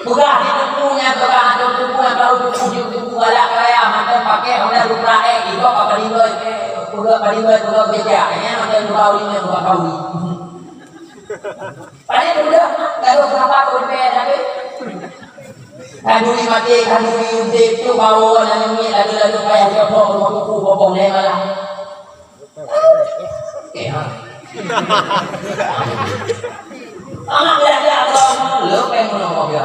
Kurah di tukunya tuku yang kalau tuku galak kaya macam pakai hana rumah itu apa dibuat kurah beja, kayaknya macam kawinya kurah kawi. Padahal duda, kalau berapa kurang tapi. Kandungi mati, kandungi udik tu bawa nangis lalu payah jauh rumah tuku bopong dia malah. Anak dia kalau lu pengen ngomong dia.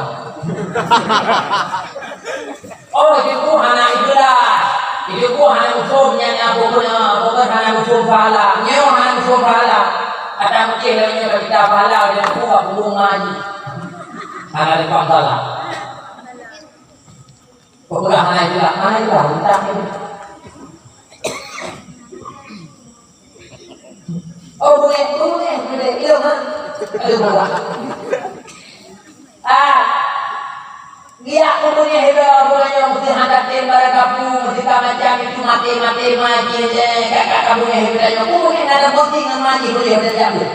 Oh itu hana itulah, itu hana musuhnya aku hana musuh pahala, nyewa hana musuh pahala. Ada mungkin lainnya kita pahala dia buka bunga ni. Hana lepas salah. Pokoknya mana itu hutang ini. Oh boleh, itu kan? Aduh malah. Dia punya hidup, punya mesti hadapi mereka pun mesti macam itu mati je, kakak punya hidupnya. Mungkin ada penting mati boleh ada jago.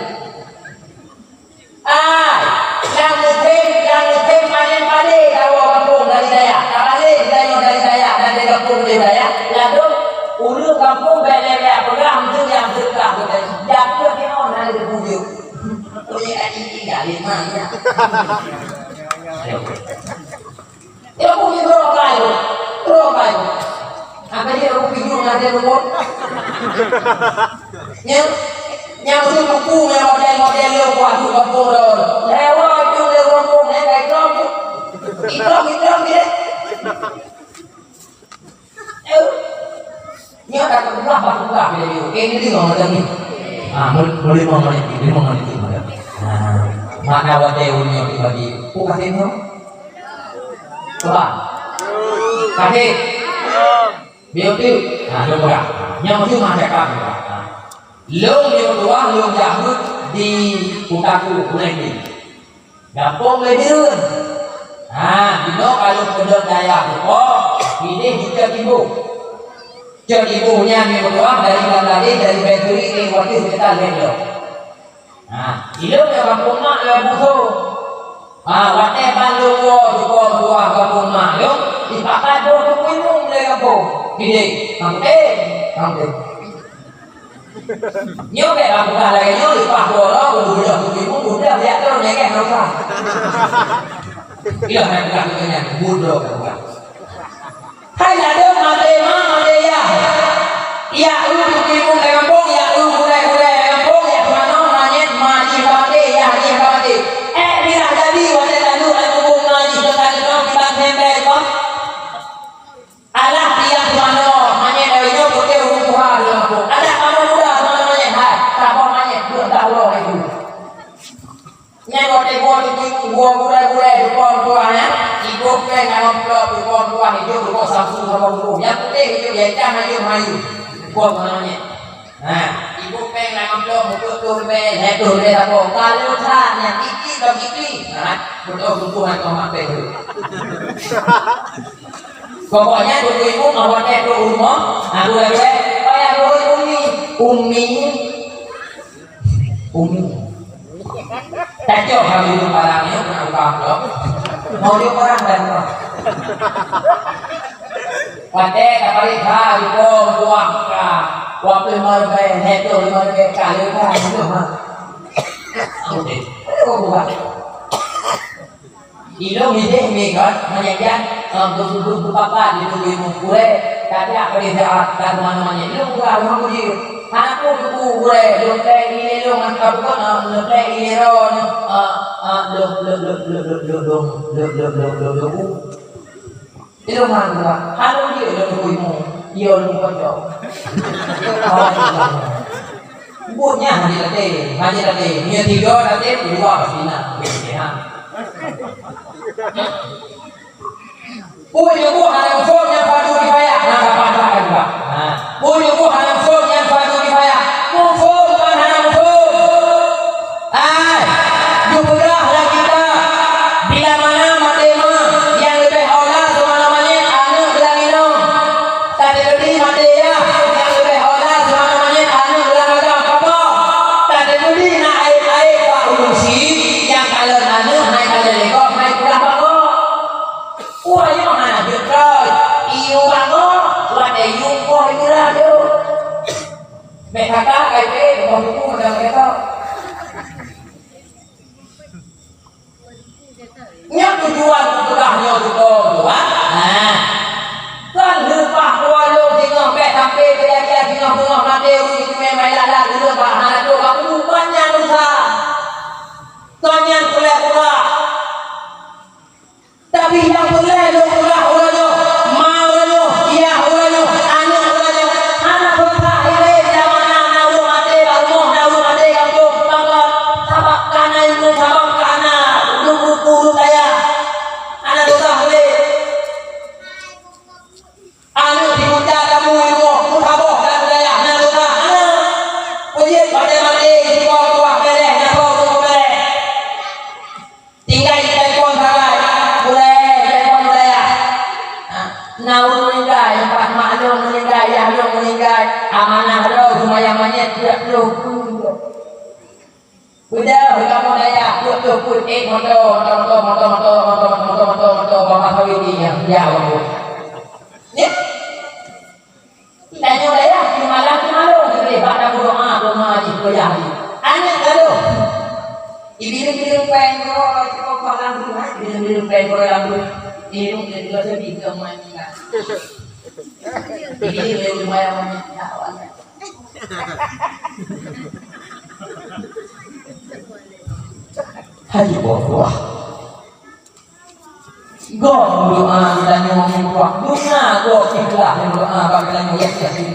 Dia punya berapa kali? Apa dia aku pinjam ada rumah? Yang tu buku yang model lo buat tu kampung lo. Lewat tu le kampung ni kayak ikram dia. Ni ada berapa dia. Ini dia macam ni. Boleh mengerti. Mana wadah punya pribadi. Bukan itu. Coba. Kasih. Beauty. Dia bukan. Yang tu masyarakat. Long yang tua, long Yahud di Utaku, Uleni. Gampang lebih. Dino kalau pendek daya ini juga ibu. Jadi ibunya yang tua dari Bangladesh, dari Benturi, ini waktu kita lelo. Ilo yang kampung mak yang butuh. Waktu bandung tua kampung mak yo, dipakai dulu minum le kampung. Ini, kampung. Nhớ về làm một là nhớ được bạc đồ đó đủ được thì cũng đủ được vậy đó nhé cái đâu sao cái là hàng làm cái nhà buôn được hay là đâu mà đề ya tụi mình này làm bông ya này làm bông ya mà nó mà nhét mà chỉ vào đây ya chỉ vào đây đi là ra đi vào đây là luôn anh bông mà chỉ cho ta nó kita thêm đây có alah dia mana hanya dari dia boleh rumah dia aku ada mana muda mana banyak tak apa banyak belum tahu loh itu yang gua depan tuanya ibu pengen ngambil depan tua hidup depan Samsung sama dulu yang penting itu ya jangan mayu gua namanya ibu pengen ngambil betul betul aku kalau tanya iki betul kau mampir pokoknya tunggu ibu mau cek dulu rumah, aku kayak umi. Cacok kalau itu barangnya pernah ukang mau dia orang dan orang. Pada kapal ikan itu buang waktu mau itu kali itu mah. Oke, buat. Ilmu ini kan menyajikan untuk bapak di tubuh mukure tadi apa dia dan mana-mana ilmu bukan ilmu dia anakku mukure lote ini lo mantap kan lote ini ron itu mana halu dia lo tubuhmu dia lo kocok buatnya hanya tadi dia tiga nanti dua pastinya punya hanam som yang fardu kifayah patahkan juga punya hanam som yang fardu kifayah som bukan hanam som jumlahlah kita bila mana matema yang lebih aulah sama namanya anu bilang minum tadi lebih matema yang lebih aulah sama namanya anu bilang agak apa tadi lebih nak air pak urusi yang kalau anu naik kalau lekok naik pulang bangko yang mana jutro iyo bangko ada yungko itu lah tu mereka kayak mau buku macam mereka nya tujuan tutulahnya juga kan lupa walau tengok sampai dia tengok mati itu memang lala dulu bahan tu aku lupanya dosa tanya pula tapi yang boleh lo ulah mau lo iya ulah anak besar ini zaman anak lu mati baru mati kamu sabak kana ilmu sabak kana lu kaya anak besar ini anak dimuda kamu ilmu sabak dan kaya anak besar ujian pada mati di bawah peleh tinggal di telefon salah Naun meninggal, empat maklum meninggal, yahlum meninggal, amanah roh, semayang manyet, tidak perlu. Udah, kamu daya, put, motor, bapak sawiti yang jauh. Ni, tanya daya, malam, jadi pada berdoa, haji, berjahit. Anak kalau, Ibilang-bilang pengko, ito pa lang doon ha. Ibilang-bilang pengko lang doon. Irong din ko sa bigla manina. Ibilang lumayan manina. Haji buah. Go doa kita nyomong buah. Doa go kita doa bagi yakin.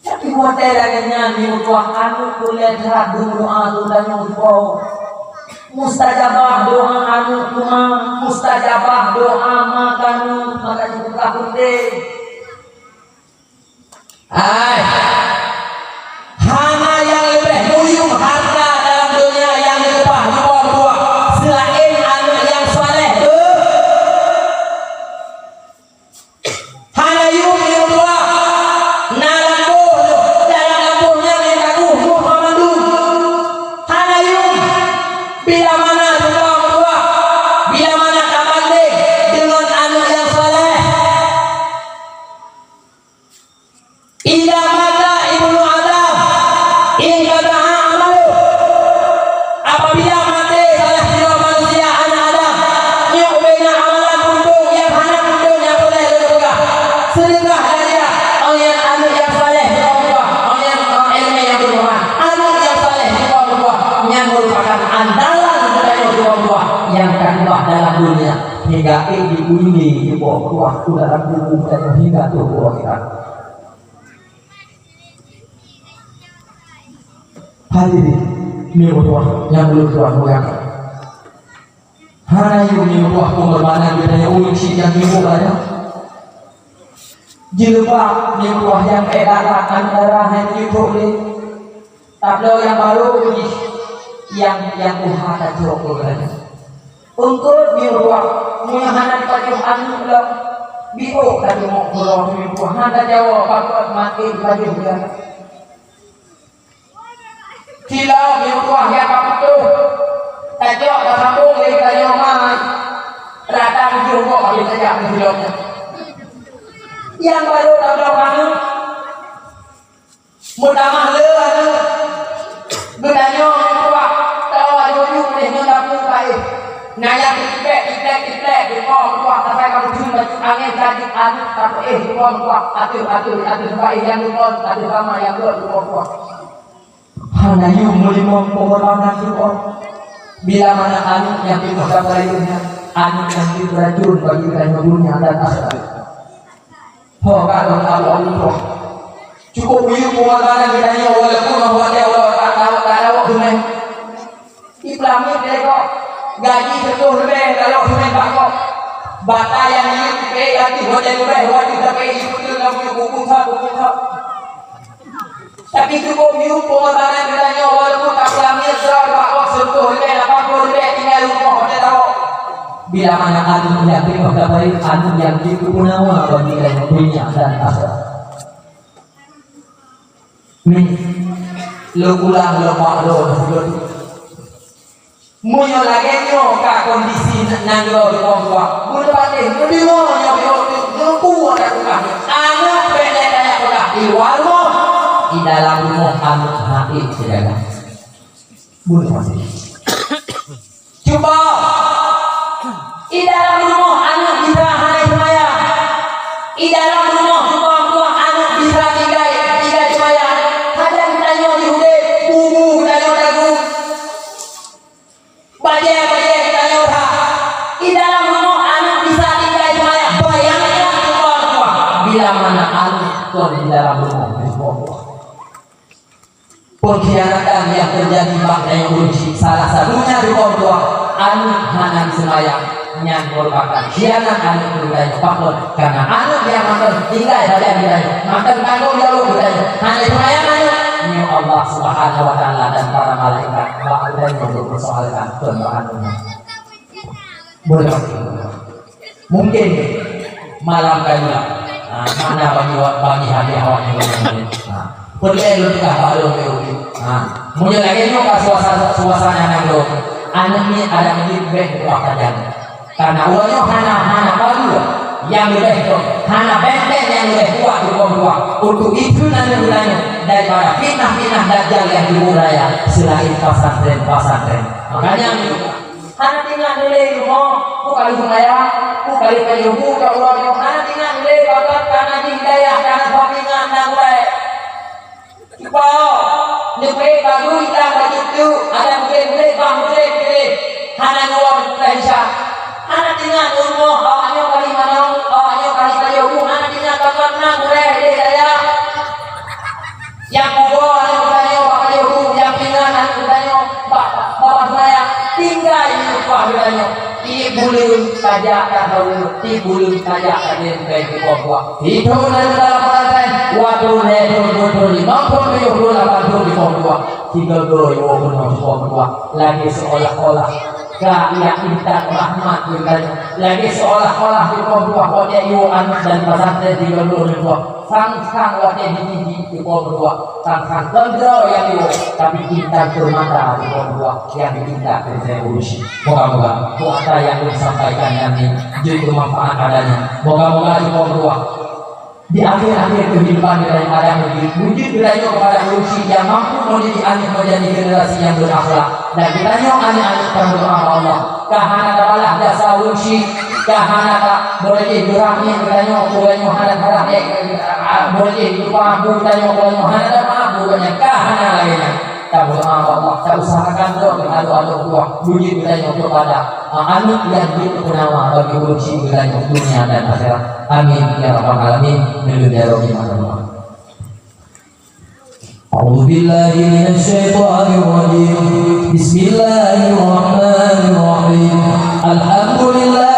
Tapi hotel lagi nyanyi buah anu kuliah hadung doa dan nyomong buah. Mustajabah doa anu cuma mustajabah doa makan buka kunde. Hana yang lebih mulia harta dalam dunia yang lupa dua selain anak yang saleh. Hana yung dua nalambu dalam lampunya minta Muhammadu. Hana yung bila mana dua bila mana kamande dengan anak yang saleh. Ila mata ibnu Adam ingkata amalu. Apabila mati salah jiwa manusia anak Adam nyobena amalan pundung yang hana pundung yang boleh juga sedekah dia orang anak yang saleh Allah orang ilmu yang berbuah anak yang saleh Allah yang merupakan andalan dari Allah yang kedua dalam dunia hingga di bumi di bawah dalam bumi dan hingga tubuh kita. Hadirin miruah yang belum tuan moyang. Hana yung miruah pengorbanan bedanya ulung si yang miruah ada. Jilbab miruah yang edaran antara yang diboleh. Tablo yang baru yang Tuhan tak jauh berada. Untuk miruah muyahanan pajak anu lah. Biho tadi mau pulau miruah hana jawab pakot mati pajak berada. Kilau miruah yang pakutu tajok dan sambung dari kayu mai datang jumbo kali tajak di hilangnya yang baru tablau kamu mudah mahal ada bedanya miruah kalau ada ujung boleh mendapat baik naya tiplek di bawah miruah sampai kamu cuma angin tadi anu tapi di bawah miruah atur baik yang di bawah atur sama yang di bawah hana yung mulimong pengorbanan itu bila mana anu yang dimaksud baiknya anu yang diracun bagi kita dunia dan akhirat. Kalau Allah cukup yung pengorbanan kita nya walaupun bahwa dia Allah tak tahu dunia. Islam ni mereka gaji setuh lebih kalau dunia bakok bata yang ini pay hati hotel lebih wajib sampai itu dalam buku tapi cukup yung pengorbanan kita nya walaupun tak lamir serah bakok sentuh lebih 80 lebih tinggal rumah hotel tahu. Bila mana anu yang terima baik anu yang digunakan bagi dunia dan akhirat. Nih, lo ulang lo maklo Muyo lagi nyo ka kondisi nanglo di bawah. Muyo pati, muyo nyo kuat aku kan. Anak pendek kayak aku di warmo. Di dalam rumah kamu hati sejaga. Boleh masih. Coba di dalam rumah anak bisa hari semaya. Di dalam rumah tua anak bisa tiga semaya. Kadang tanya di hudep, bubu tanya dagu. Bajai tanya orang. Di dalam rumah anak bisa tiga semaya. Bayangkan tua bila mana anak tua di dalam rumah tua. Pengkhianatan yang terjadi pada yang urusi salah satunya di bawah anak hanan semaya yang merupakan khianat anak budaya fakir karena anak yang makan tinggal dalam budaya makan tanggung jawab budaya hanya semaya anak ini Allah Subhanahu Wa Taala dan para malaikat bahkan untuk persoalkan pembahasannya boleh mungkin malam kaya mana bagi hadiah awak ini perlu kita baru mungkin lagi juga suasana nanglo anak ini ada lebih baik waktu karena uangnya hana baru yang lebih hana benteng yang lebih kuat untuk itu nanti gunanya daripada fitnah-fitnah dajjal yang dimulai selain pesantren. Makanya hana tinggal nilai rumah bukan rumah bukan kayu bukan orang hana tinggal nilai bakat karena hidayah karena pembinaan dan mulai kipau nyukai baru hilang begitu ada mulai hana nuang Indonesia hana tinggal rumah awaknya kali mana awaknya kali kayu hana tinggal bakat nang mulai hidayah yang kubur hana bertanya kayu yang tinggal hana bertanya bapak saya tinggal ini lupa bertanya tibulun saja tibulun saja kalian kayak kubur itu nanti dalam perhatian waktu redor 50 di kubur 3 lagi seolah-olah gak intan rahmat lagi seolah-olah di kubur wajah ibu anak dan pesantren 3 sang wajah di kubur sang gendro yang ibu tapi intan bermata di kubur yang diminta dari saya urusi moga-moga puasa yang disampaikan nanti jadi bermanfaat adanya moga-moga di kubur di akhir-akhir kehidupan kita yang ada wujud kita kepada urusi yang mampu menjadi generasi yang berakhlak dan kita anak-anak yang berdoa Allah kahana balah jasa urusi kahana tak boleh berani kita boleh harap boleh lupa kita boleh harap bukannya kahana lainnya kita berdoa Allah kita usahakan doa wujud kita kepada anak yang berpenawa bagi urusi kita dunia dan akhirat. Amin ya rabbal alamin. A'udzu billahi minasy syaithanir rajim. Bismillahirrahmanirrahim. Alhamdulillah